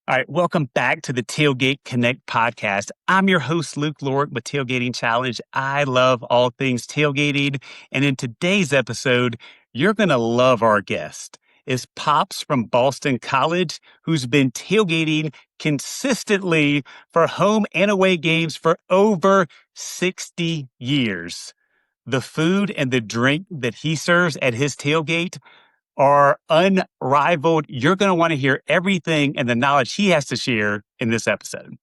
All right, welcome back to the Tailgate Connect podcast. I'm your host, Luke Lorick with Tailgating Challenge. I love all things tailgating. And in today's episode, you're going to love our guest. It's Pops from Boston College, who's been tailgating consistently for home and away games for over 60 years. The food and the drink that he serves at his tailgate are unrivaled. You're going to want to hear everything and the knowledge he has to share in this episode.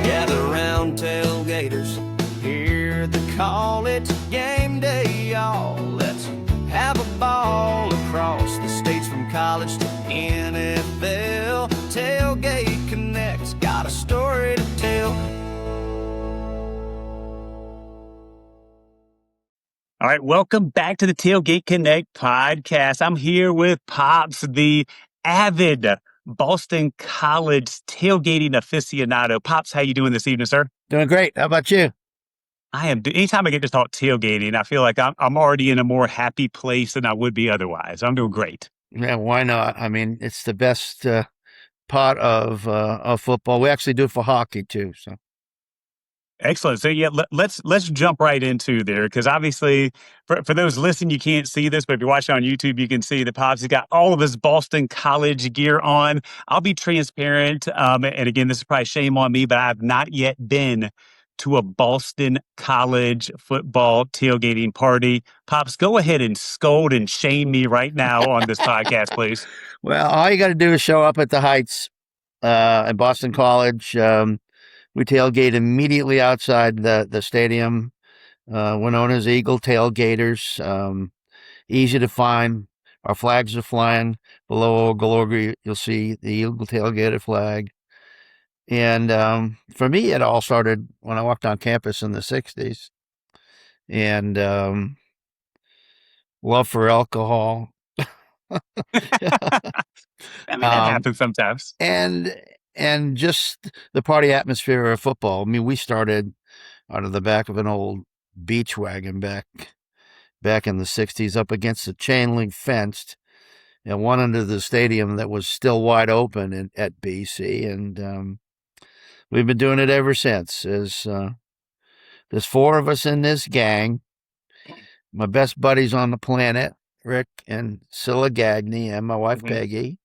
Gather round tailgaters, hear the call, it's game day, y'all. Let's have a ball across the states from college to NFL. Tailgate Connect's got a story to tell. All right, welcome back to the Tailgate Connect podcast. I'm here with Pops, the avid Boston College tailgating aficionado. Pops, how you doing this evening, sir? Doing great. How about you? I am. Anytime I get to talk tailgating, I feel like I'm already in a more happy place than I would be otherwise. I'm doing great. Yeah, why not? I mean, it's the best part of football. We actually do it for hockey too. So. Excellent. So yeah, let's jump right into there because obviously for those listening, you can't see this, but if you're watching on YouTube, you can see that Pops has got all of his Boston College gear on. I'll be transparent, and again, this is probably shame on me, but I've not yet been to a Boston College football tailgating party. Pops, go ahead and scold and shame me right now on this podcast, please. Well, all you got to do is show up at the Heights at Boston College. We tailgate immediately outside the stadium. We're known as Eagle Tailgators. Easy to find. Our flags are flying. Below Galoga, you'll see the Eagle Tailgater flag. And for me, it all started when I walked on campus in the 60s. And love for alcohol. I mean, that happens sometimes. And just the party atmosphere of football. I mean, we started out of the back of an old beach wagon back in the 60s up against the chain link fenced and one under the stadium that was still wide open at BC. And we've been doing it ever since. There's four of us in this gang. My best buddies on the planet, Rick and Scylla Gagne, and my wife, Peggy.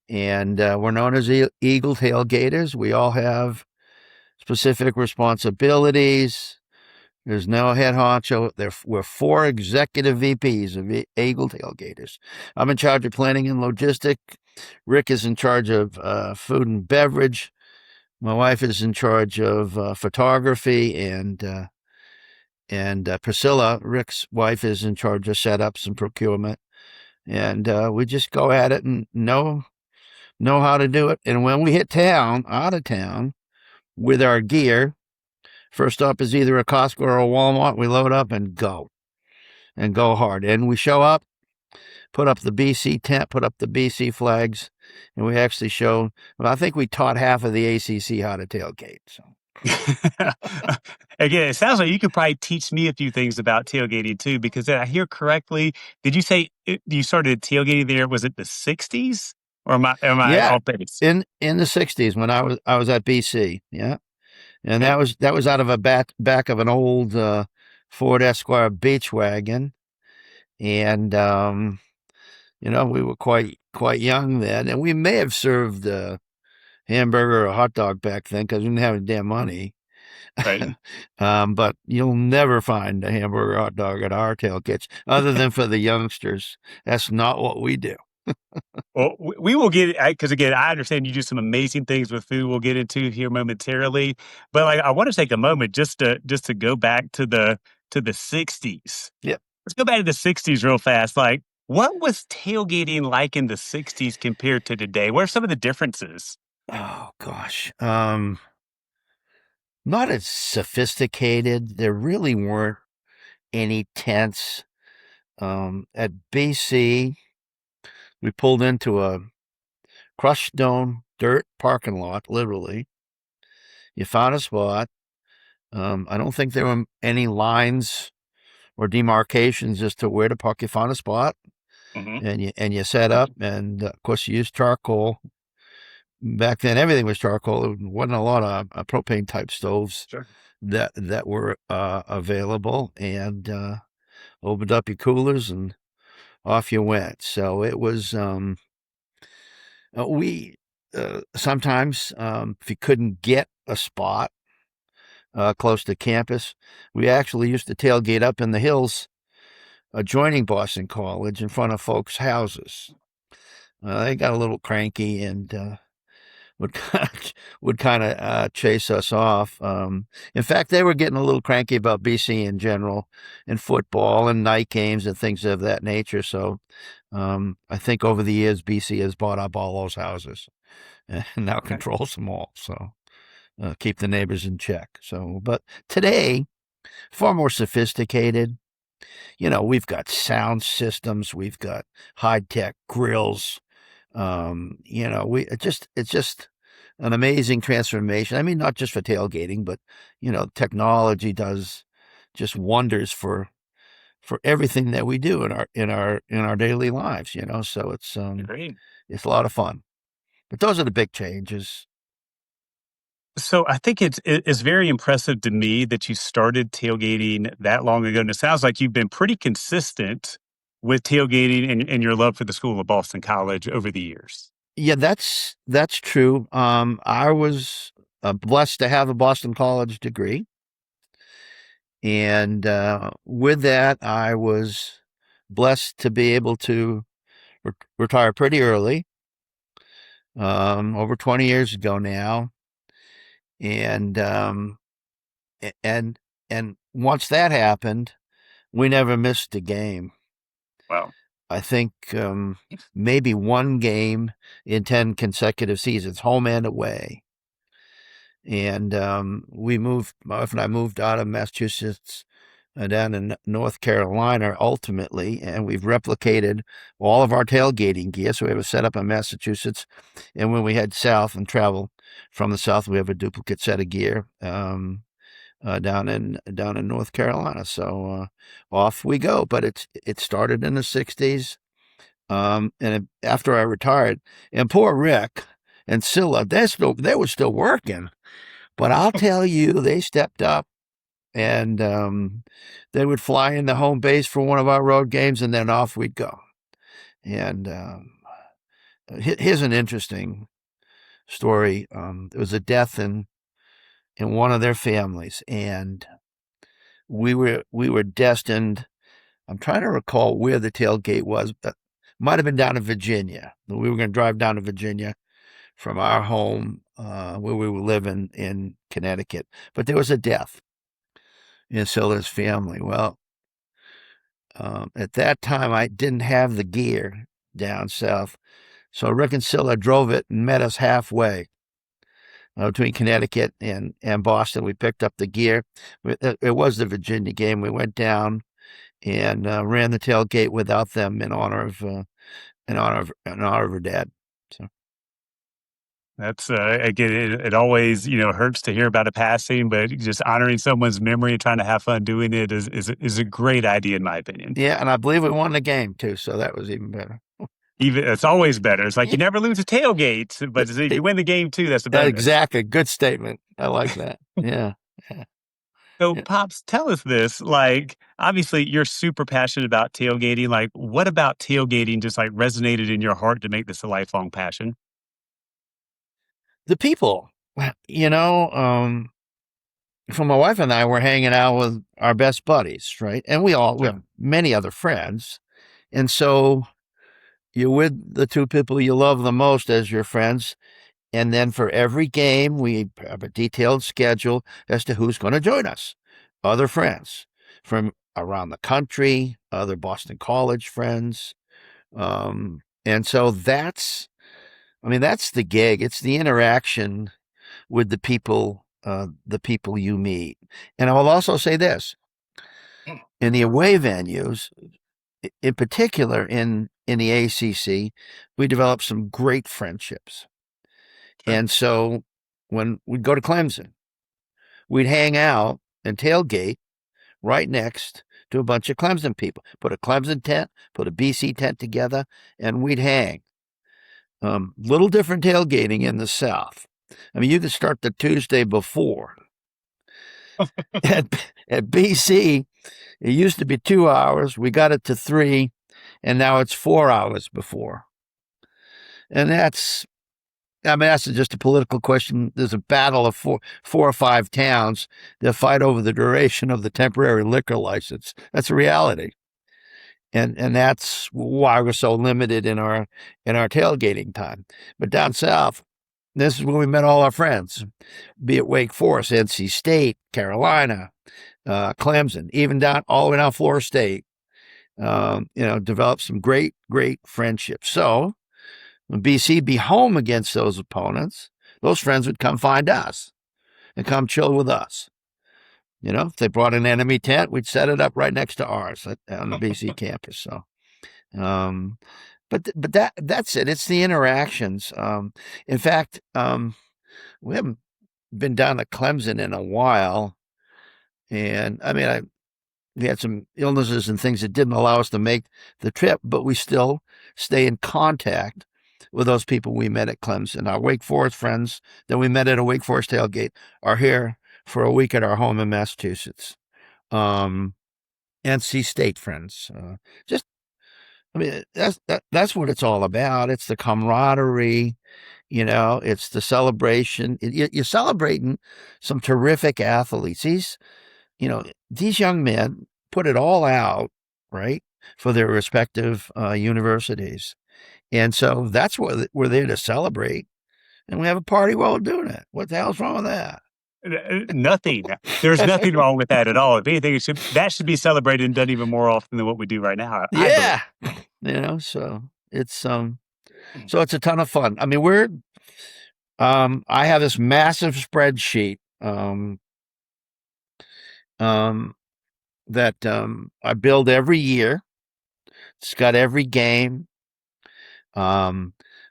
And we're known as Eagle Tailgators. We all have specific responsibilities. There's no head honcho. We're four executive VPs of Eagle Tailgators. I'm in charge of planning and logistic. Rick is in charge of food and beverage. My wife is in charge of photography, and Priscilla, Rick's wife, is in charge of setups and procurement. And we just go at it and know how to do it. And when we hit out of town, with our gear, first up is either a Costco or a Walmart. We load up and go hard. And we show up, put up the BC tent, put up the BC flags, and we actually show, well, I think we taught half of the ACC how to tailgate. So. Again, it sounds like you could probably teach me a few things about tailgating too, because did I hear correctly? Did you say you started tailgating there? Was it the 60s? Or am I off base? In the 60s when I was at BC, yeah, and that was out of a back of an old Ford Esquire beach wagon, and we were quite young then, and we may have served a hamburger or a hot dog back then because we didn't have any damn money. Right. But you'll never find a hamburger or hot dog at our tailgates other than for the youngsters. That's not what we do. Well, we will get, because again, I understand you do some amazing things with food. We'll get into here momentarily, but I want to take a moment just to go back to the 60s. Yep. Let's go back to the 60s real fast. Like, what was tailgating like in the 60s compared to today? What are some of the differences? Oh gosh, not as sophisticated. There really weren't any tents. At BC, we pulled into a crushed stone dirt parking lot, literally. You found a spot. I don't think there were any lines or demarcations as to where to park. You find a spot, Hmm. and you set up, and of course you use charcoal. Back then, everything was charcoal. There wasn't a lot of propane type stoves Sure. that were available, and opened up your coolers and off you went. So it was we sometimes if you couldn't get a spot close to campus, we actually used to tailgate up in the hills adjoining Boston College in front of folks' houses. They got a little cranky and would would kind of chase us off. In fact, they were getting a little cranky about BC in general, and football and night games and things of that nature. So I think over the years, BC has bought up all those houses and now Okay. controls them all. So keep the neighbors in check. So, but today, far more sophisticated. We've got sound systems, we've got high tech grills. It's just an amazing transformation. I mean, not just for tailgating, but technology does just wonders for everything that we do in our daily lives. So Great. it's a lot of fun. But those are the big changes. So I think it's very impressive to me that you started tailgating that long ago, and it sounds like you've been pretty consistent with tailgating and your love for the School of Boston College over the years. Yeah, that's true. I was blessed to have a Boston College degree, and with that, I was blessed to be able to retire pretty early, over 20 years ago now, and and and once that happened, we never missed a game. Wow. I think maybe one game in 10 consecutive seasons, home and away. And my wife and I moved out of Massachusetts down in North Carolina ultimately, and we've replicated all of our tailgating gear. So we have a setup in Massachusetts, and when we head south and travel from the south, we have a duplicate set of gear down in North Carolina. So off we go. But it started in the '60s, after I retired, and poor Rick and Scylla, they were still working. But I'll tell you, they stepped up, and they would fly in the home base for one of our road games, and then off we'd go. And here's an interesting story. There was a death in one of their families, and we were destined. I'm trying to recall where the tailgate was, but might have been down in Virginia. We were going to drive down to Virginia from our home where we were living in Connecticut. But there was a death in Silla's family. Well, at that time, I didn't have the gear down south. So Rick and Scylla drove it and met us halfway between Connecticut and Boston. We picked up the gear. It was the Virginia game. We went down and ran the tailgate without them in honor of her dad. So. That's again, it always hurts to hear about a passing, but just honoring someone's memory and trying to have fun doing it is a great idea in my opinion. Yeah, and I believe we won the game too, so that was even better. Even it's always better. It's like you never lose a tailgate, but if you win the game too, that's a bonus. Exactly. Good statement. I like that. Yeah. So, Pops, tell us this. Like, obviously, you're super passionate about tailgating. Like, what about tailgating just like resonated in your heart to make this a lifelong passion? The people, for my wife and I, we're hanging out with our best buddies, right? And we have many other friends. And so you're with the two people you love the most as your friends. And then for every game, we have a detailed schedule as to who's going to join us. Other friends from around the country, other Boston College friends. And so that's the gig. It's the interaction with the people you meet. And I will also say this, in the away venues, in particular in the ACC, we developed some great friendships. And so when we'd go to Clemson, we'd hang out and tailgate right next to a bunch of Clemson people. Put a Clemson tent, put a BC tent together, and we'd hang. Little different tailgating in the South. I mean, you could start the Tuesday before. at BC, it used to be 2 hours. We got it to 3, and now it's 4 hours before. And that's just a political question. There's a battle of four or five towns that fight over the duration of the temporary liquor license. That's a reality. And that's why we're so limited in our tailgating time. But down south, this is where we met all our friends, be it Wake Forest, NC State, Carolina, Clemson, even all the way down Florida State. Developed some great friendships. So when BC be home against those opponents, those friends would come find us and come chill with us. If they brought an enemy tent, we'd set it up right next to ours on the BC campus. So, but that's it. It's the interactions. In fact, we haven't been down to Clemson in a while, and I mean, we had some illnesses and things that didn't allow us to make the trip, but we still stay in contact with those people we met at Clemson. Our Wake Forest friends that we met at a Wake Forest tailgate are here for a week at our home in Massachusetts. NC State friends. That's what it's all about. It's the camaraderie, it's the celebration. You're celebrating some terrific athletes. These young men put it all out, right, for their respective universities. And so that's what we're there to celebrate. And we have a party while we're doing it. What the hell's wrong with that? Nothing. There's nothing wrong with that at all. If anything, that should be celebrated and done even more often than what we do right now. Yeah. So it's it's a ton of fun. I mean, I have this massive spreadsheet that I build every year. It's got every game.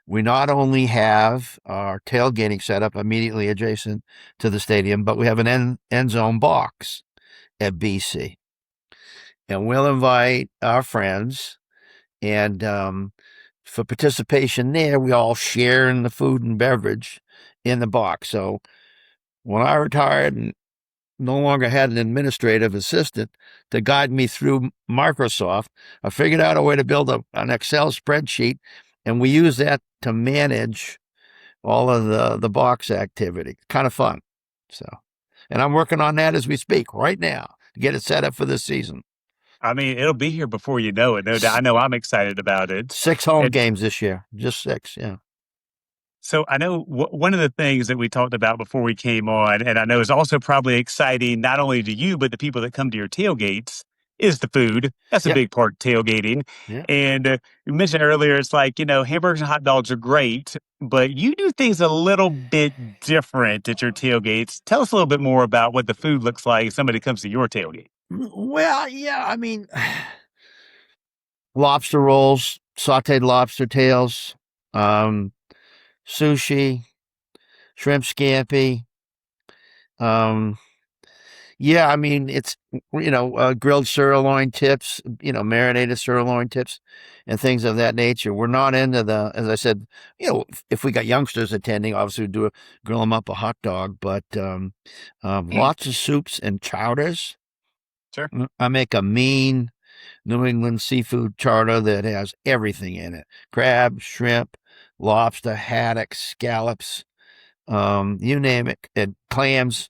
We not only have our tailgating set up immediately adjacent to the stadium, but we have an end zone box at BC. And we'll invite our friends, and for participation there, we all share in the food and beverage in the box. So when I retired and no longer had an administrative assistant to guide me through Microsoft, I figured out a way to build an Excel spreadsheet, and we use that to manage all of the box activity. Kind of fun. So, and I'm working on that as we speak right now to get it set up for this season. I mean, it'll be here before you know it. No doubt. I know I'm excited about it. 6 home games this year. Just 6, yeah. So I know one of the things that we talked about before we came on, and I know is also probably exciting, not only to you, but the people that come to your tailgates, is the food. That's a big part of tailgating. Yeah. And you mentioned earlier, it's like, hamburgers and hot dogs are great, but you do things a little bit different at your tailgates. Tell us a little bit more about what the food looks like if somebody comes to your tailgate. Well, yeah, I mean, lobster rolls, sauteed lobster tails, sushi, shrimp scampi. Yeah, I mean, it's, grilled sirloin tips, marinated sirloin tips and things of that nature. We're not into as I said, if we got youngsters attending, obviously we'd grill them up a hot dog, but lots of soups and chowders. Sure. I make a mean New England seafood chowder that has everything in it: crab, shrimp, lobster, haddock, scallops, you name it, and clams.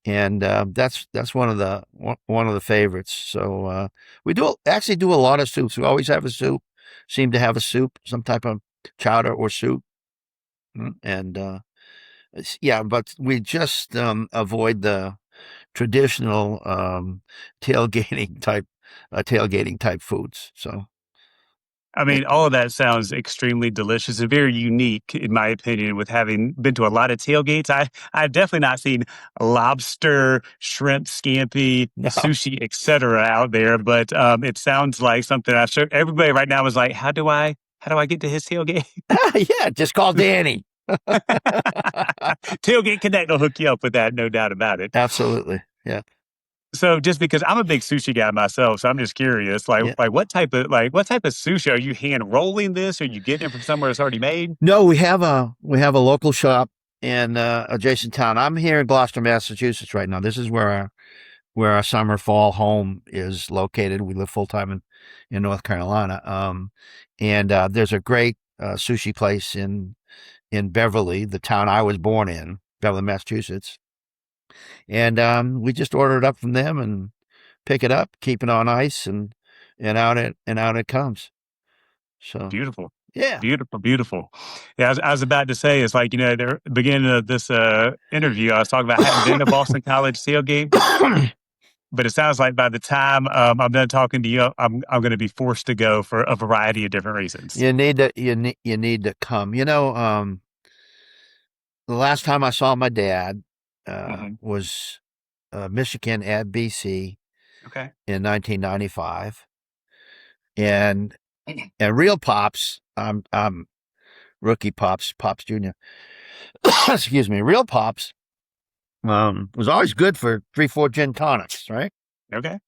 And that's one of the favorites. So we actually do a lot of soups. We always have a soup. Seem to have a soup, some type of chowder or soup. And but we just avoid the traditional tailgating type foods. So. I mean, all of that sounds extremely delicious and very unique, in my opinion, with having been to a lot of tailgates. I've definitely not seen lobster, shrimp, scampi, sushi, etc. out there, but it sounds like something I'm sure everybody right now is like, how do I get to his tailgate? Yeah, just call Danny. TailgateConnect will hook you up with that, no doubt about it. Absolutely, yeah. So just because I'm a big sushi guy myself, so I'm just curious, Yeah. what type of sushi are you hand rolling this? Or are you getting it from somewhere that's already made? No, we have a local shop in adjacent town. I'm here in Gloucester, Massachusetts right now. This is where our summer fall home is located. We live full time in North Carolina. And there's a great sushi place in Beverly, the town I was born in, Beverly, Massachusetts. And we just order it up from them and pick it up, keep it on ice, and out it comes. So Beautiful. yeah. Beautiful, beautiful. Yeah, I was about to say, it's like, the beginning of this interview, I was talking about hadn't been to Boston College tailgate, but it sounds like by the time I'm done talking to you, I'm going to be forced to go for a variety of different reasons. You need to come. The last time I saw my dad Hmm. was Michigan at BC Okay. in 1995, and real Pops. I'm rookie Pops Junior. Excuse me, real Pops. Was always good for 3-4 gin tonics, right? Okay.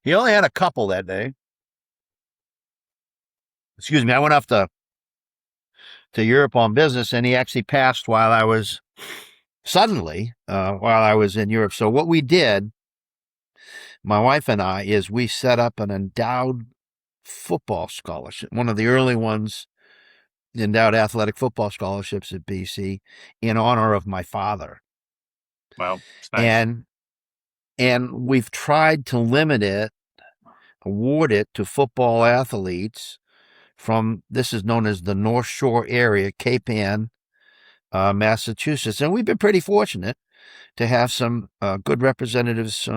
He only had a couple that day. Excuse me, I went off to Europe on business, and he actually passed while I was in Europe. So what we did, my wife and I, is we set up an endowed football scholarship, one of the early ones, the endowed athletic football scholarships at BC, in honor of my father. Well, it's nice. And we've tried to award it to football athletes from, this is known as the North Shore area, Cape Ann, Massachusetts. And we've been pretty fortunate to have some good representatives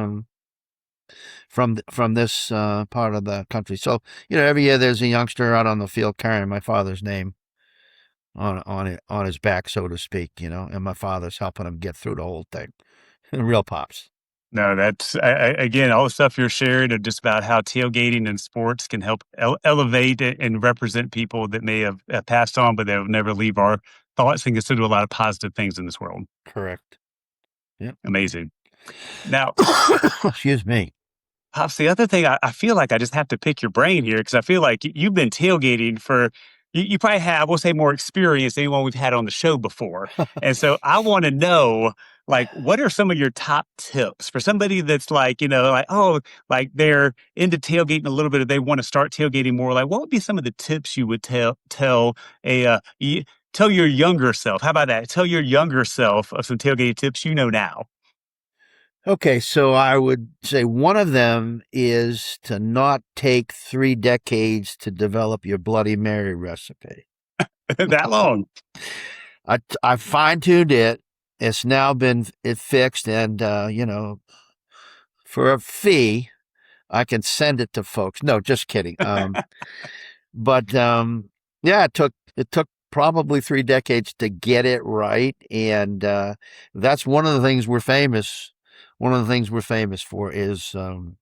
from this part of the country. So, every year there's a youngster out on the field carrying my father's name on his back, so to speak, and my father's helping him get through the whole thing. Real Pops. No, that's again, all the stuff you're sharing of just about how tailgating and sports can help elevate and represent people that may have passed on, but they'll never leave our thoughts and consider a lot of positive things in this world. Correct. Yep. Amazing. Now, Excuse me. Pops, the other thing I feel like I just have to pick your brain here because I feel like you've been tailgating for, you probably have, we'll say, more experience than anyone we've had on the show before. And so I want to know, what are some of your top tips for somebody that's like they're into tailgating a little bit, or they want to start tailgating more? Like, what would be some of the tips you would tell tell your younger self? How about that? Tell your younger self of some tailgating tips now. Okay, so I would say one of them is to not take 3 decades to develop your Bloody Mary recipe. That long. I fine-tuned it. It's now been fixed, and for a fee, I can send it to folks. No, just kidding. But yeah, it took probably 3 decades to get it right, and that's one of the things we're famous. One of the things we're famous for is the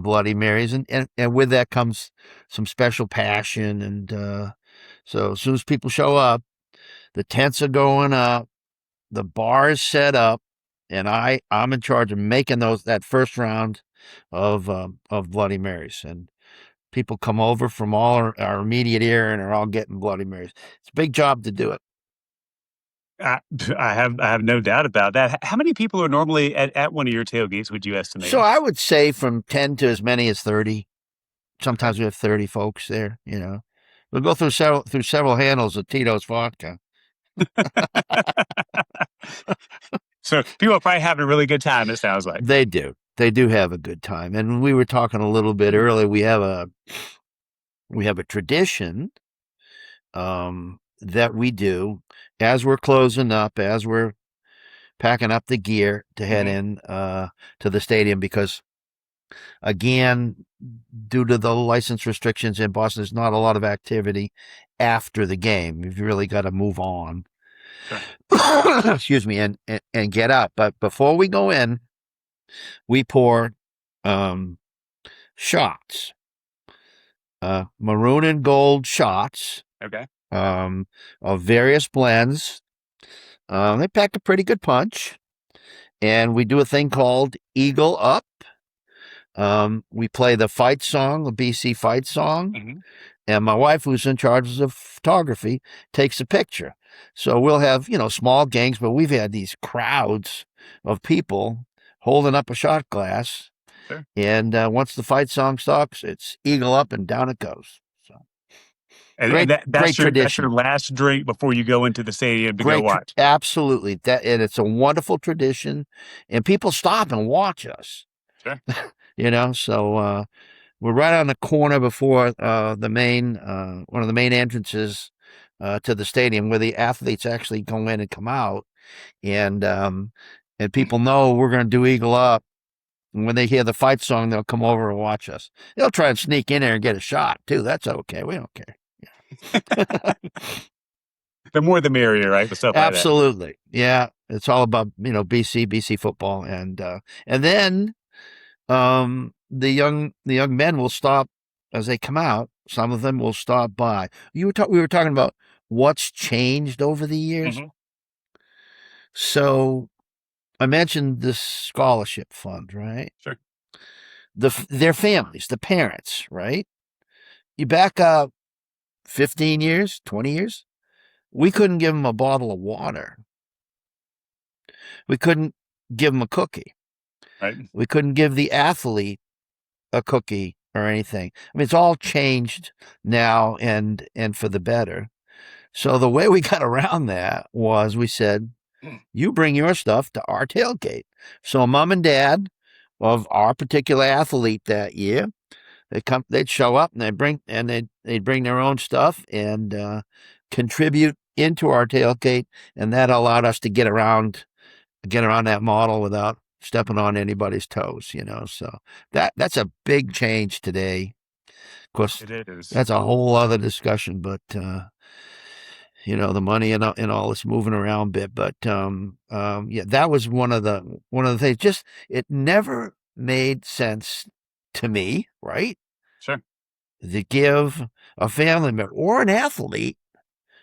Bloody Marys, and with that comes some special passion, and so as soon as people show up, the tents are going up, the bar is set up, and I'm in charge of making that first round of Bloody Marys, and people come over from all our immediate area and are all getting Bloody Marys. It's a big job to do it. I, I have no doubt about that. How many people are normally at one of your tailgates, would you So estimate? I would say from 10 to as many as 30. Okay. Sometimes we have 30 folks there. We'll go through several handles of Tito's vodka. So people are probably having a really good time, it sounds like. They do. They do have a good time. And we were talking a little bit earlier. We have a tradition that we do as we're closing up, as we're packing up the gear to head Mhm. in to the stadium, because again, due to the license restrictions in Boston, there's not a lot of activity after the game. You've really got to move on. Sure. Excuse me, and get out. But before we go in, we pour shots, maroon and gold shots Okay. of various blends. They pack a pretty good punch, and we do a thing called Eagle Up. We play the fight song, the BC fight song, Hmm. and my wife, who's in charge of photography, takes a picture. So we'll have, small gangs, but we've had these crowds of people holding up a shot glass. Sure. And once the fight song stops, it's Eagle Up and down it goes. So And great, great that's your tradition. last drink before you go into the stadium to go watch. Absolutely. And it's a wonderful tradition, and people stop and watch us. Sure. So we're right on the corner before the main one of the main entrances to the stadium, where the athletes actually go in and come out, and people know we're going to do Eagle Up. And when they hear the fight song, they'll come over and watch us. They'll try and sneak in there and get a shot too. That's okay. We don't care. The more the merrier, right? With stuff like that. Absolutely. Yeah. It's all about, BC football. And then the young men will stop as they come out. Some of them will stop by. We were talking about what's changed over the years. Mhm. So I mentioned this scholarship fund, right? Sure. Their families, the parents, right? You back up 15 years, 20 years, we couldn't give them a bottle of water. We couldn't give them a cookie. Right. We couldn't give the athlete a cookie or anything. I mean, it's all changed now and for the better. So the way we got around that was we said, you bring your stuff to our tailgate. So mom and dad of our particular athlete that year, they'd show up and they'd bring their own stuff and contribute into our tailgate, and that allowed us to get around that model without stepping on anybody's toes, So that's a big change today. Of course, It is. that's a whole other discussion, but the money and all this moving around bit. But yeah, that was one of the things. Just it never made sense to me, right? Sure. To give a family member or an athlete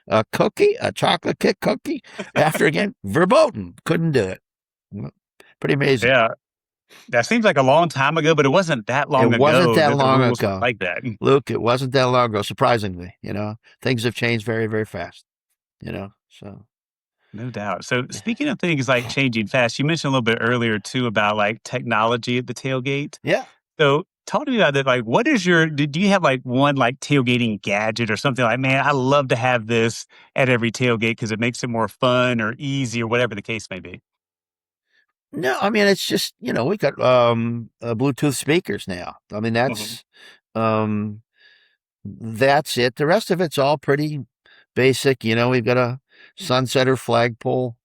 a cookie, a chocolate cake cookie, after again, verboten. Couldn't do it. Pretty amazing. Yeah. That seems like a long time ago, but it wasn't that long It wasn't ago that that the long rules were ago. like that. Luke, it wasn't that long ago, surprisingly. Things have changed very, very fast. So. No doubt. So speaking of things like changing fast, you mentioned a little bit earlier too about like technology at the tailgate. Yeah. So talk to me about that. Like, what is do you have like one like tailgating gadget or something like, man, I love to have this at every tailgate because it makes it more fun or easy or whatever the case may be? No, I mean, it's just, we got Bluetooth speakers now. I mean, Mhm. that's it. The rest of it's all pretty basic. We've got a sunsetter flagpole,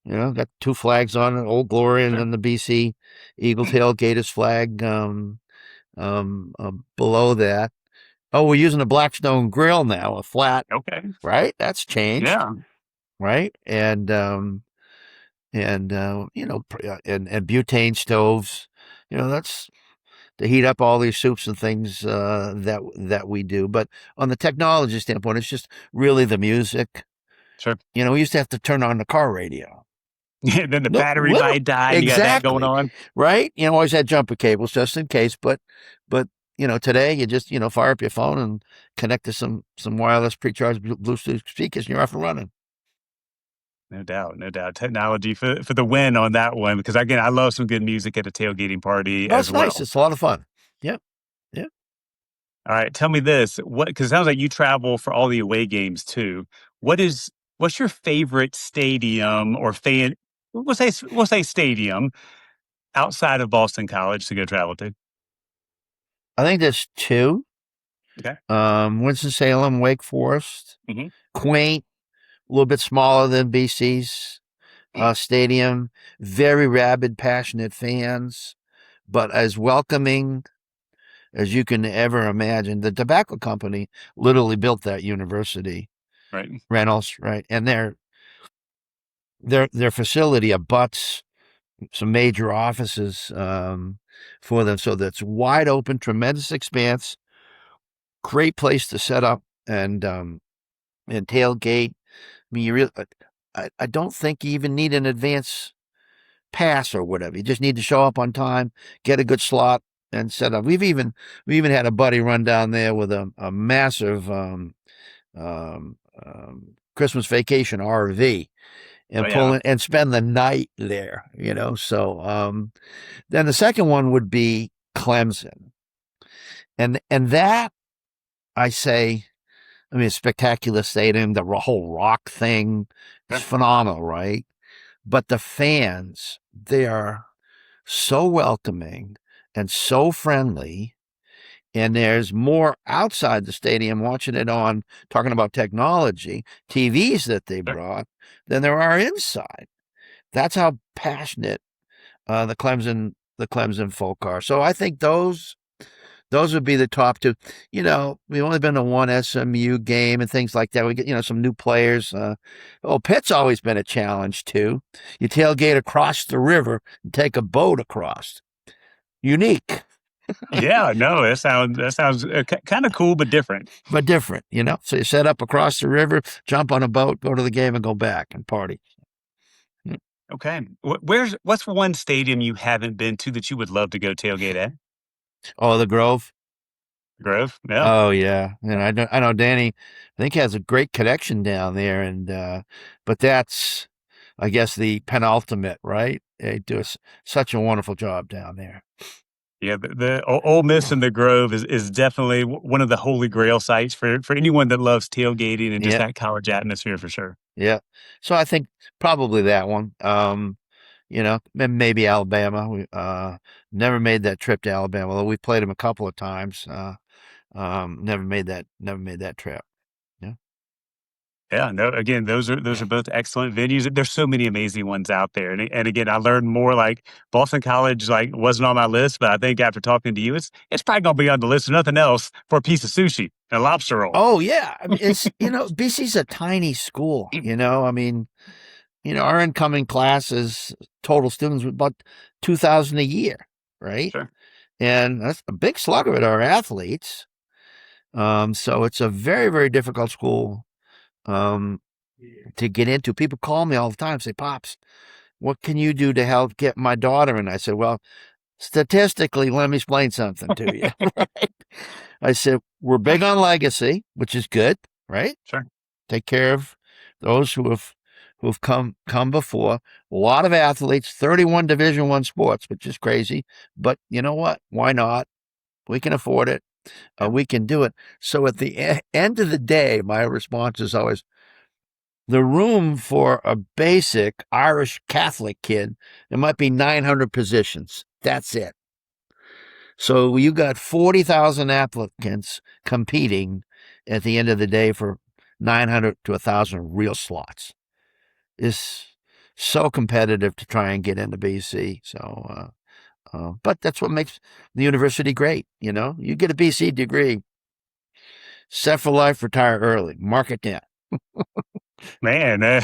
got two flags on it, Old Glory and Sure. then the BC Eagle Tailgators flag below that. Oh, we're using a Blackstone grill now, a flat, Okay. right? That's changed, Yeah. right? And and butane stoves, that's to heat up all these soups and things that we do. But on the technology standpoint, it's just really the music. Sure. We used to have to turn on the car radio. Yeah. Then the No, battery literally, might die and you got that going exactly, on. right? Always had jumper cables just in case. But today you just fire up your phone and connect to some wireless pre-charged Bluetooth speakers, and you're off and running. No doubt, no doubt. Technology for the win on that one, because again, I love some good music at a tailgating party No, as it's nice. well. It's a lot of fun. Yep. Yeah. All right, tell me this: what? Because it sounds like you travel for all the away games too. What's your favorite stadium or fan? We'll say stadium outside of Boston College to go travel to. I think there's two. Okay. Winston-Salem, Wake Forest, Hmm. quaint, a little bit smaller than BC's stadium. Very rabid, passionate fans, but as welcoming as you can ever imagine. The tobacco company literally built that university, Right. Reynolds, right? And their facility abuts some major offices for them, so that's wide open, tremendous expanse, great place to set up and tailgate. I mean, I don't think you even need an advance pass or whatever. You just need to show up on time, get a good slot, and set up. We even had a buddy run down there with a massive um, Christmas vacation RV Oh and pull yeah. in and spend the night there. So then the second one would be Clemson, and that I say. I mean, a spectacular stadium, the whole rock thing is Yeah. phenomenal, right? But the fans, they are so welcoming and so friendly. And there's more outside the stadium watching it on, talking about technology, TVs that they Sure. brought, than there are inside. That's how passionate the Clemson folk are. So I think those would be the top two. We've only been to one SMU game and things like that. We get, some new players. Pitt's always been a challenge too. You tailgate across the river and take a boat across. Unique, Yeah, no, that sounds kind of cool but different. but different, So you set up across the river, jump on a boat, go to the game and go back and party. Mm. Okay. What's one stadium you haven't been to that you would love to go tailgate at? Oh, the Grove. Grove? No. Oh yeah, and I know Danny. I think has a great connection down there, and but that's, I guess, the penultimate, right? They do such a wonderful job down there. Yeah, the Ole Miss and the Grove is definitely one of the holy grail sites for anyone that loves tailgating and just Yeah, that college atmosphere for sure. yeah. So I think probably that one. Maybe Alabama. We never made that trip to Alabama, although we played them a couple of times. Never made that trip. Yeah, Yeah, no, again, those are both excellent venues. There's so many amazing ones out there. And again, I learned more like Boston College like wasn't on my list, but I think after talking to you, it's probably gonna be on the list if nothing else for a piece of sushi and a lobster roll. Oh yeah, I mean it's BC's a tiny school. I mean our incoming class is total students with about 2,000 a year, right? Sure. And that's a big slug of it are athletes. So it's a very very difficult school um, to get into. People call me all the time, say, "Pops, what can you do to help get my daughter?" And I said, "Well, statistically, let me explain something to you." Right? I said, "We're big on legacy, which is good, right? Sure. Take care of those who've come before. A lot of athletes, 31 Division I sports, which is crazy, but you know what? Why not? We can afford it. Yeah. We can do it." So at the end of the day, my response is always, the room for a basic Irish Catholic kid, there might be 900 positions. That's it. So you got 40,000 applicants competing at the end of the day for 900 to 1,000 real slots. It's so competitive to try and get into BC. So, but that's what makes the university great. You get a BC degree, set for life, retire early, mark it down. Man,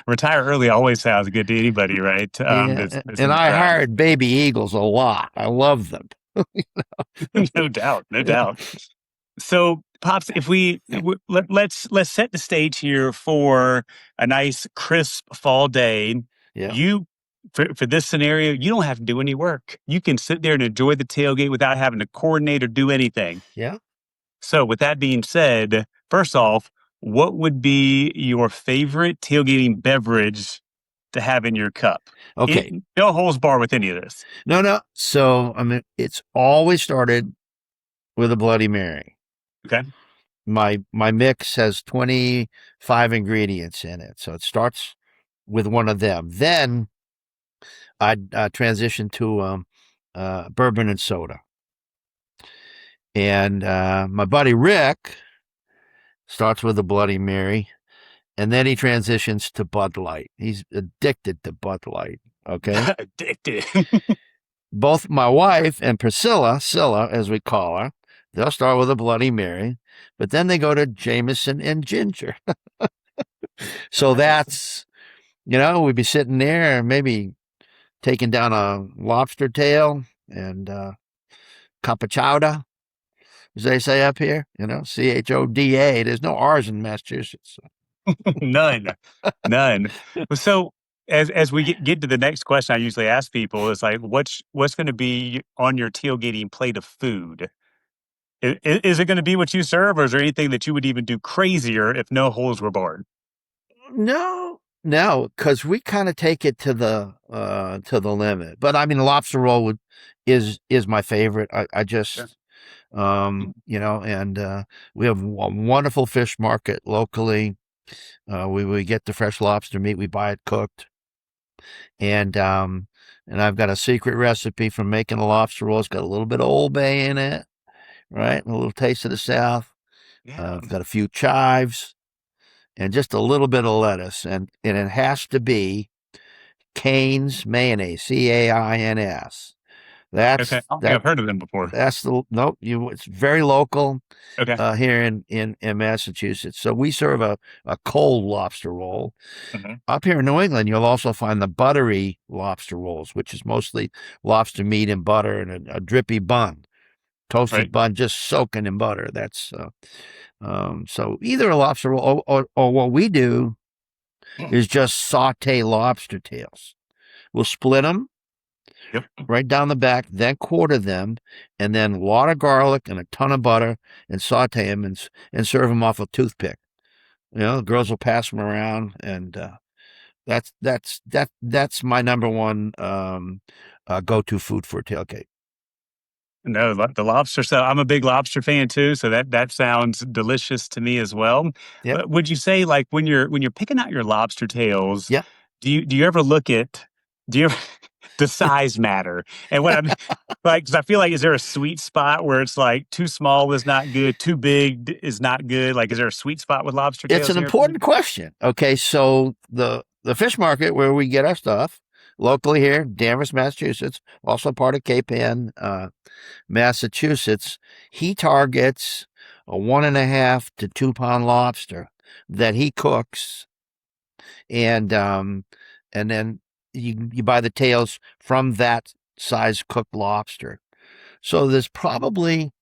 retire early always sounds good to anybody, right? That's And in the I crowd. hired baby eagles a lot. I love them. No doubt, no Yeah, doubt. So, Pops, if let's set the stage here for a nice crisp fall day. yeah, You for this scenario, you don't have to do any work. You can sit there and enjoy the tailgate without having to coordinate or do anything. yeah. So, with that being said, first off, what would be your favorite tailgating beverage to have in your cup? Okay. No holds bar with any of this. No, no. So I mean, it's always started with a Bloody Mary. Okay. My mix has 25 ingredients in it, so it starts with one of them. Then I transition to bourbon and soda. And my buddy Rick starts with a Bloody Mary, and then he transitions to Bud Light. He's addicted to Bud Light. Okay. Addicted. Both my wife and Scylla, as we call her, they'll start with a Bloody Mary, but then they go to Jameson and ginger. So that's, we'd be sitting there and maybe taking down a lobster tail and cup of chowder, as they say up here, CHODA. There's no R's in Massachusetts. None. None. So as we get to the next question, I usually ask people is like, what's going to be on your tailgating plate of food? Is it going to be what you serve, or is there anything that you would even do crazier if no holes were barred? No, no, because we kind of take it to the limit. But I mean, the lobster roll is my favorite. I Sure. just and we have a wonderful fish market locally. We get the fresh lobster meat. We buy it cooked, and I've got a secret recipe for making a lobster roll. It's got a little bit of Old Bay in it, right? And a little taste of the South. Yeah. I've got a few chives and just a little bit of lettuce, and it has to be Cains mayonnaise, Cains. Okay. That's I don't think that. I've heard of them before. That's the no. It's very local Okay. here in Massachusetts. So we serve a cold lobster roll. Mhm. Up here in New England, you'll also find the buttery lobster rolls, which is mostly lobster meat and butter and a drippy bun, Right. toasted bun, just soaking in butter. That's so either a lobster roll or what we do is just saute lobster tails. We'll split them Yep. right down the back, then quarter them, and then a lot of garlic and a ton of butter and saute them and serve them off a toothpick. The girls will pass them around, and that's my number one go-to food for a tailgate. No, the lobster. So I'm a big lobster fan too. So that sounds delicious to me as well. Yep, But would you say like when you're picking out your lobster tails, yep. do you ever look at do you ever, does size matter? And what I'm like, because I feel like is there a sweet spot where it's like too small is not good, too big is not good? Like, is there a sweet spot with lobster It's tails an here for you? important question. Okay, so the fish market where we get our stuff locally here, Danvers, Massachusetts, also part of Cape Ann, Massachusetts, he targets a 1.5 to 2 pound lobster that he cooks, and then you buy the tails from that size cooked lobster. So there's probably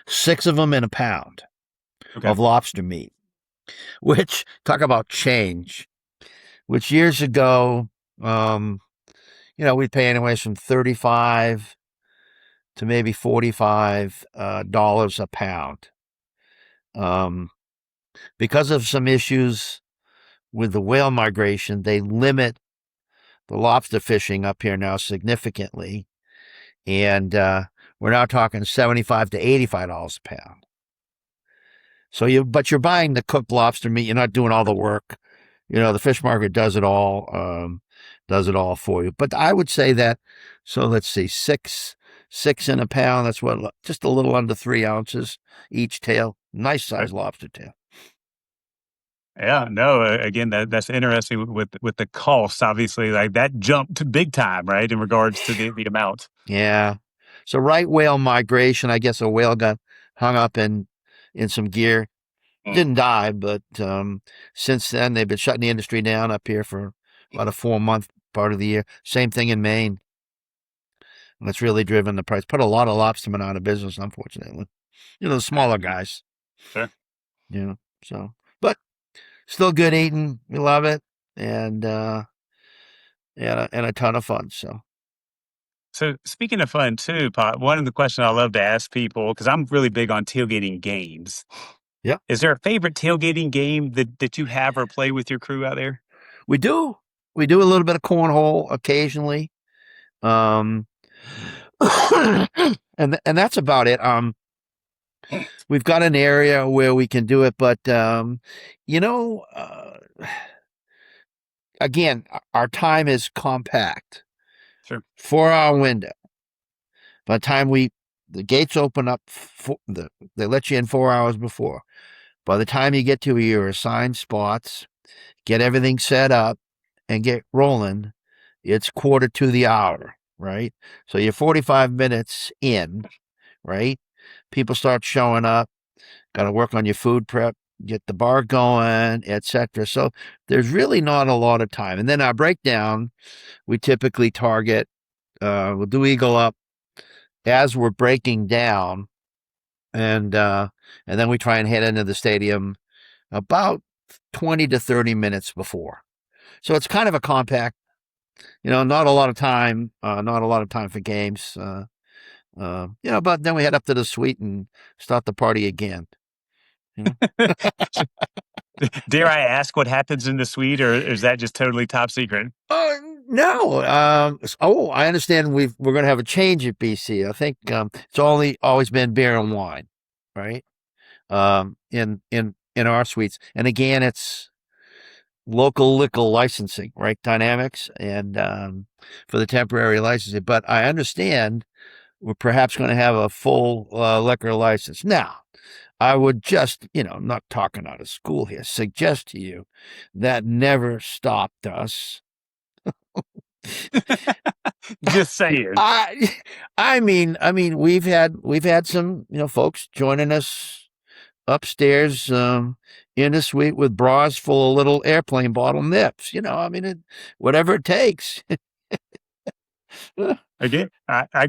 6 of them in a pound Okay. of lobster meat, which talk about change. Which years ago, we'd pay anyways from 35 to maybe $45 a pound. Um, because of some issues with the whale migration, they limit the lobster fishing up here now significantly, and we're now talking 75 to $85 a pound. But you're buying the cooked lobster meat. You're not doing all the work. The fish market does it all for you. But I would say that. So let's see, six in a pound. That's what, just a little under 3 ounces each tail. Nice Right. sized lobster tail. Yeah, no, again, that's interesting with the cost. Obviously, like that jumped big time, right, in regards to the amount. Yeah. So right whale migration. I guess a whale got hung up in some gear. Mm. Didn't die, but since then they've been shutting the industry down up here for about a 4 month part of the year. Same thing in Maine. And it's really driven the price. Put a lot of lobstermen out of business, unfortunately. The smaller guys. Sure. So but still good eating. We love it. And and a ton of fun. So So speaking of fun too, Pop, one of the questions I love to ask people, because I'm really big on tailgating games. yeah. Is there a favorite tailgating game that you have or play with your crew out there? We do. We do a little bit of cornhole occasionally. Um and that's about it. We've got an area where we can do it, but you know, uh, again, our time is compact. Sure. 4 hour window. By the time the gates open up, they let you in 4 hours before. By the time you get to your assigned spots, get everything set up, and get rolling, it's quarter to the hour, right? So you're 45 minutes in, right? People start showing up. Got to work on your food prep, get the bar going, etc. So there's really not a lot of time. And then our breakdown, we typically target. We'll do Eagle Up as we're breaking down, and then we try and head into the stadium about 20 to 30 minutes before. So it's kind of a compact, not a lot of time, not a lot of time for games. But then we head up to the suite and start the party again. Dare I ask what happens in the suite, or is that just totally top secret? No. I understand we're going to have a change at BC. I think it's always been beer and wine, right? In our suites, and again, it's local liquor licensing, right? Dynamics, and for the temporary licensing. But I understand we're perhaps going to have a full liquor license now. I would just, not talking out of school here, suggest to you that never stopped us. Just saying. I mean, we've had some, folks joining us upstairs in the suite with bras full of little airplane bottle nips. Whatever it takes. Again, I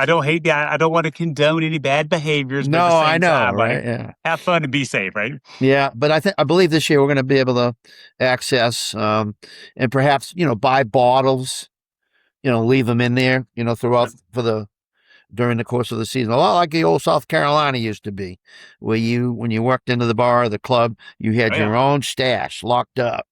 don't hate I don't want to condone any bad behaviors, but No, at the I same know, time, right? like, Yeah. have fun and be safe, right? Yeah, but I believe this year we're going to be able to access and perhaps buy bottles, leave them in there, throughout during the course of the season, a lot like the old South Carolina used to be, where when you worked into the bar or the club, you had your own stash locked up,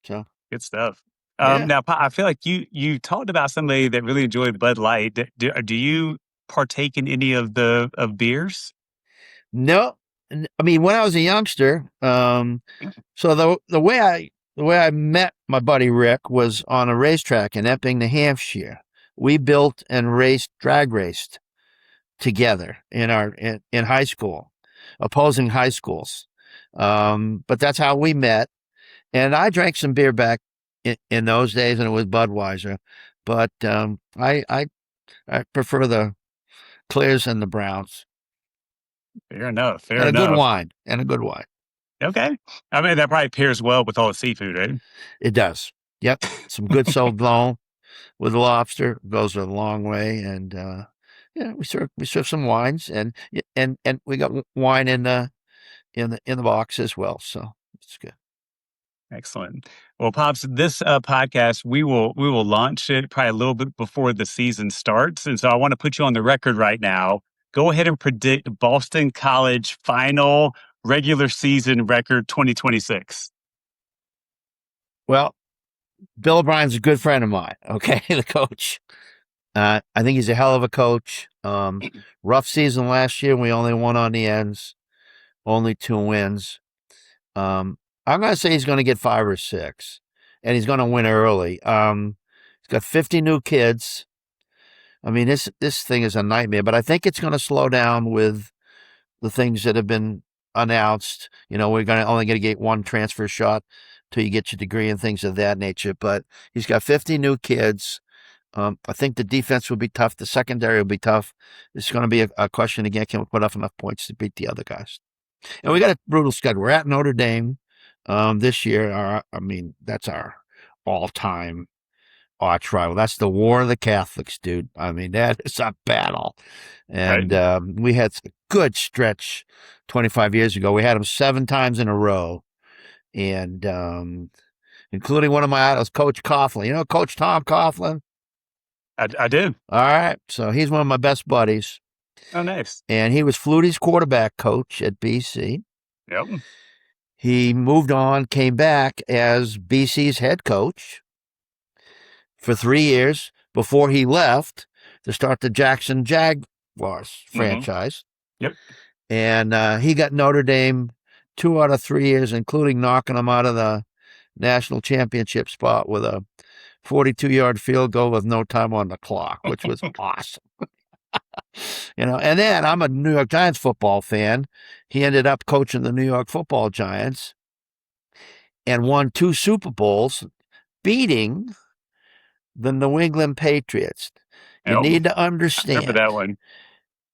So good stuff. Yeah. Now, I feel like you talked about somebody that really enjoyed Bud Light. Do you partake in any of beers? No, I mean when I was a youngster, so the way I met my buddy Rick was on a racetrack in Epping, New Hampshire. We built and drag raced together in high school, opposing high schools. But that's how we met. And I drank some beer back in those days, and it was Budweiser. But I prefer the clears and the browns. Fair enough. Fair And enough. a good wine. Okay. I mean, that probably pairs well with all the seafood, right? It does. Yep. Some good Sauvignon Blanc with lobster goes a long way. And we serve some wines, and we got wine in the box as well. So it's good. Excellent. Well, Pops, this podcast, we will launch it probably a little bit before the season starts. And so I want to put you on the record right now. Go ahead and predict Boston College final regular season record 2026. Well, Bill O'Brien's a good friend of mine, okay, the coach. I think he's a hell of a coach. Rough season last year. We only won on the ends, only 2 wins. I'm going to say he's going to get 5 or 6, and he's going to win early. He's got 50 new kids. I mean, this thing is a nightmare, but I think it's going to slow down with the things that have been announced. We're only going to get 1 transfer shot till you get your degree and things of that nature. But he's got 50 new kids. I think the defense will be tough. The secondary will be tough. It's going to be a question again: can we put up enough points to beat the other guys? And we got a brutal schedule. We're at Notre Dame this year. That's our all-time arch rival. That's the war of the Catholics, dude. I mean, that is a battle. And we had a good stretch 25 years ago. We had them 7 times in a row. And including one of my idols, Coach Coughlin. Coach Tom Coughlin? I do. All right. So he's one of my best buddies. Oh, nice. And he was Flutie's quarterback coach at BC. Yep. He moved on, came back as BC's head coach for 3 years before he left to start the Jackson Jaguars franchise. Yep. And he got Notre Dame 2 out of 3 years, including knocking them out of the national championship spot with a 42-yard field goal with no time on the clock, which was awesome. And then I'm a New York Giants football fan. He ended up coaching the New York Football Giants and won 2 Super Bowls, beating the New England Patriots. You need to understand. Remember that one.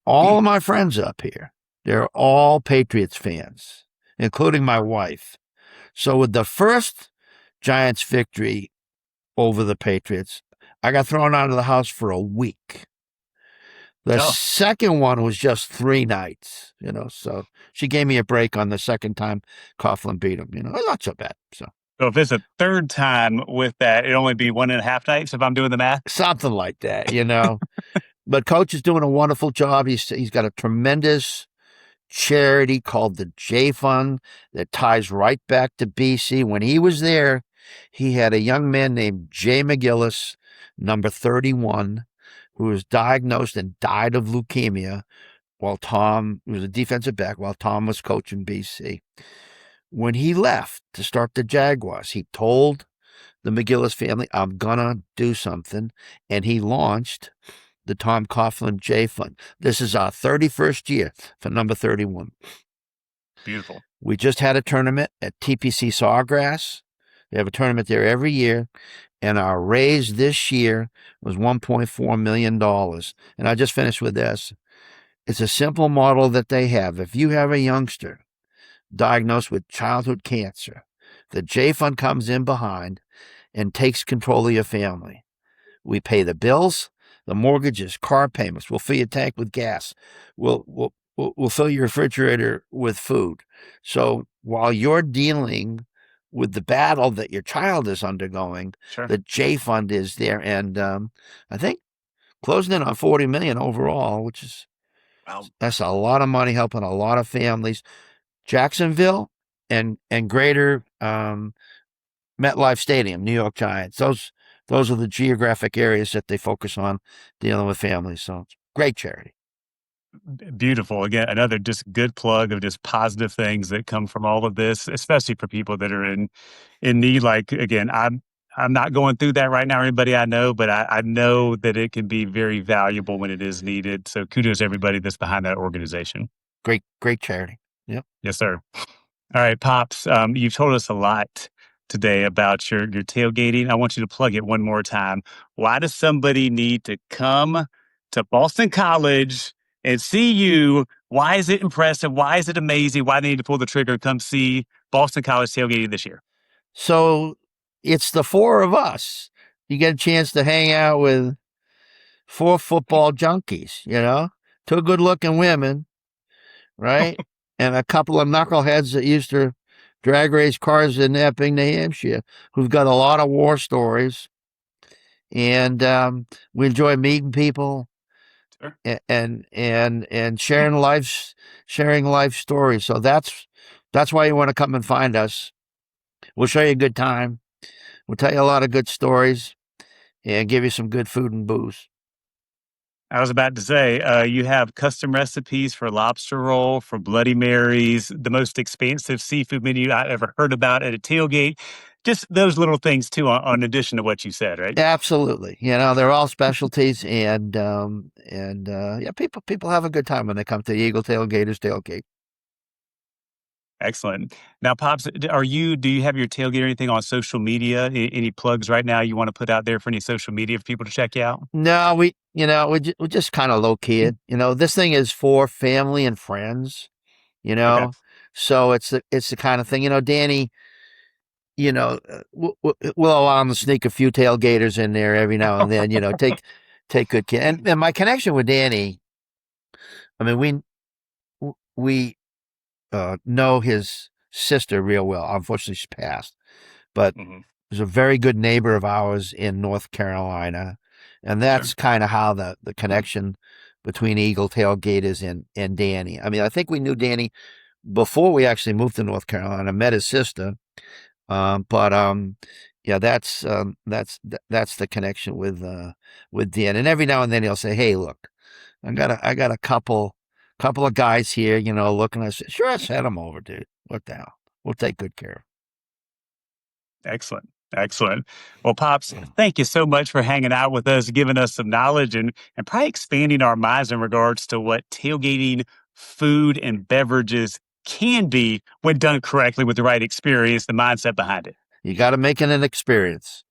All of my friends up here, they're all Patriots fans, including my wife. So with the first Giants victory over the Patriots, I got thrown out of the house for a week. The second one was just 3 nights, so she gave me a break on the second time Coughlin beat him, not so bad. So So if it's a third time with that, it'd only be 1.5 nights if I'm doing the math. Something like that, you know. But Coach is doing a wonderful job. He's got a tremendous charity called the J Fund that ties right back to BC. When he was there, he had a young man named Jay McGillis, number 31, who was diagnosed and died of leukemia while Tom was a defensive back while Tom was coaching BC. When he left to start the Jaguars, he told the McGillis family, I'm gonna do something. And he launched the Tom Coughlin J Fund. This is our 31st year for number 31. Beautiful. We just had a tournament at TPC Sawgrass. They have a tournament there every year. And our raise this year was $1.4 million. And I just finished with this. It's a simple model that they have. If you have a youngster diagnosed with childhood cancer, the J Fund comes in behind and takes control of your family. We pay the bills, the mortgages, car payments. We'll fill your tank with gas. We'll fill your refrigerator with food. So while you're dealing with the battle that your child is undergoing, Sure. the J Fund is there. And I think closing in on $40 million overall, which is that's a lot of money helping a lot of families. Jacksonville and greater MetLife Stadium, New York Giants. Those are the geographic areas that they focus on dealing with families. So it's great charity. Beautiful. Again, another just good plug of just positive things that come from all of this, especially for people that are in need. Like, again, I'm not going through that right now, anybody I know, but I know that it can be very valuable when it is needed. So kudos to everybody that's behind that organization. Great charity. Yep. Yes, sir. All right, Pops, you've told us a lot today about your tailgating. I want you to plug it one more time. Why does somebody need to come to Boston College and see you? Why is it impressive? Why is it amazing? Why do they need to pull the trigger and come see Boston College tailgating this year? So it's the four of us. You get a chance to hang out with four football junkies, you know, two good-looking women, right? And a couple of knuckleheads that used to drag race cars in Epping, New Hampshire, who've got a lot of war stories. And we enjoy meeting people. Sure. and sharing life stories. So that's why you want to come and find us. We'll show you a good time. We'll tell you a lot of good stories and give you some good food and booze. I was about to say, you have custom recipes for lobster roll, for Bloody Marys, the most expansive seafood menu I ever heard about at a tailgate. Just those little things too, on addition to what you said, right? Absolutely. You know, they're all specialties, and yeah, people have a good time when they come to the Eagle Tailgators tailgate. Excellent. Now, Pops, do you have your tailgate or anything on social media? Any plugs right now you want to put out there for any social media for people to check you out? No, we're just kind of low key. You know, this thing is for family and friends. You know, Okay. so it's the kind of thing. You know, Danny. You know, we'll allow him to sneak a few tailgaters in there every now and then. You know, take good care. And my connection with Danny, I mean, we know his sister real well. Unfortunately, she passed, but was a very good neighbor of ours in North Carolina, and that's kind of how the connection between Eagle Tailgators and Danny. I mean, I think we knew Danny before we actually moved to North Carolina. Met his sister. Yeah, that's the connection with Dan. And every now and then he'll say, "Hey, look, I got a couple of guys here, you know, looking." I said, "Sure, send them over, dude. What the hell? We'll take good care of." Excellent. Well, Pops, thank you so much for hanging out with us, giving us some knowledge and probably expanding our minds in regards to what tailgating food and beverages can be when done correctly with the right experience, the mindset behind it. You got to make it an experience.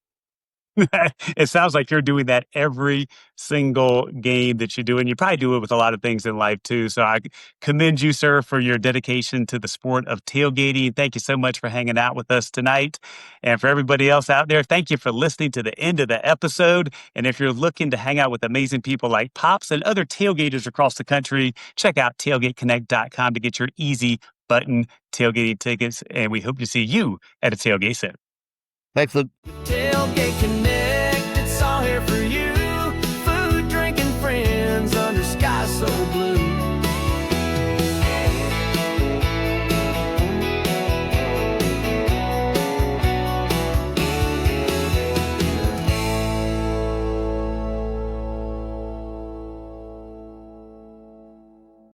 It sounds like you're doing that every single game that you do, and you probably do it with a lot of things in life too. So I commend you, sir, for your dedication to the sport of tailgating. Thank you so much for hanging out with us tonight. And for everybody else out there, thank you for listening to the end of the episode. And if you're looking to hang out with amazing people like Pops and other tailgaters across the country, check out TailgateConnect.com to get your easy button tailgating tickets. And we hope to see you at a tailgate soon. Thanks, Luke. Tailgate Connect, it's all here for you. Food, drinking friends under skies so blue.